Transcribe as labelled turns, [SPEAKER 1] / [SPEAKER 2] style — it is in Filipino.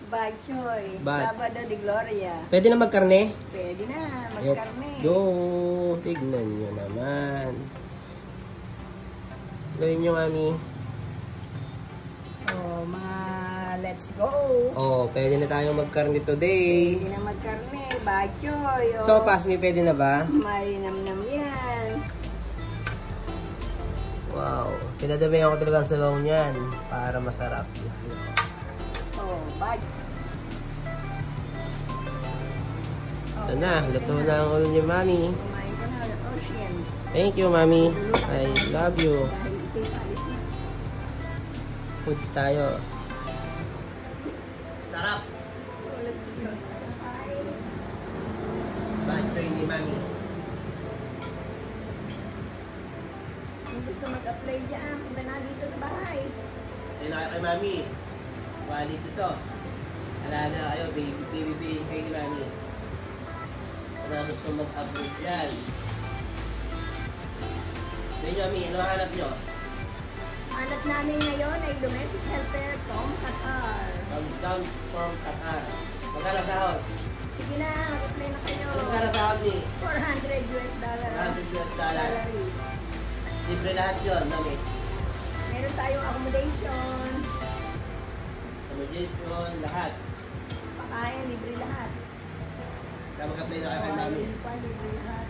[SPEAKER 1] Bachoy.
[SPEAKER 2] Bat.
[SPEAKER 1] Sabado de Gloria.
[SPEAKER 2] Pwede na magkarne?
[SPEAKER 1] Pwede na,
[SPEAKER 2] Let's
[SPEAKER 1] magkarne.
[SPEAKER 2] go! Tignan nyo naman. Gawin nyo, Mami.
[SPEAKER 1] Oh, mga let's go.
[SPEAKER 2] Oh, pwede na tayong magkarne today.
[SPEAKER 1] Pwede na magkarne. Bachoy. Oh.
[SPEAKER 2] So, Pasmi, pwede na ba?
[SPEAKER 1] Marinam-nam yan.
[SPEAKER 2] Wow. Pinadamihan ko talaga ang sabaw niyan para masarap.
[SPEAKER 1] Oh, bachoy.
[SPEAKER 2] Ito na, luto na ang ulo ni Mami.
[SPEAKER 1] Kumain ka na, Ocean.
[SPEAKER 2] Thank you, Mami. I love you.
[SPEAKER 1] Dahil ito'y alis na.
[SPEAKER 2] Foods tayo. Sarap. Bachoy ni Mami.
[SPEAKER 1] Kung gusto mag-apply dyan, punta na dito sa bahay.
[SPEAKER 2] Ayun na kayo kay Mami. Wallet ito. Alala kayo, baby kay ni Mami. Kung gusto mag-upload yan. Ayun, Mami, ano hanap nyo?
[SPEAKER 1] Hanap namin ngayon ay domestic helper from Qatar.
[SPEAKER 2] Down from Qatar. Magkano sahod?
[SPEAKER 1] Sige na, mag-apply na kayo.
[SPEAKER 2] Magkano sahod ni?
[SPEAKER 1] $400
[SPEAKER 2] $100.
[SPEAKER 1] salary.
[SPEAKER 2] Libre lahat yun, Mami.
[SPEAKER 1] Meron tayong accommodation.
[SPEAKER 2] Accommodation, lahat.
[SPEAKER 1] Pakain, libre lahat.
[SPEAKER 2] Kaya mag-apply na kayo kay Mami.
[SPEAKER 1] Libre lahat.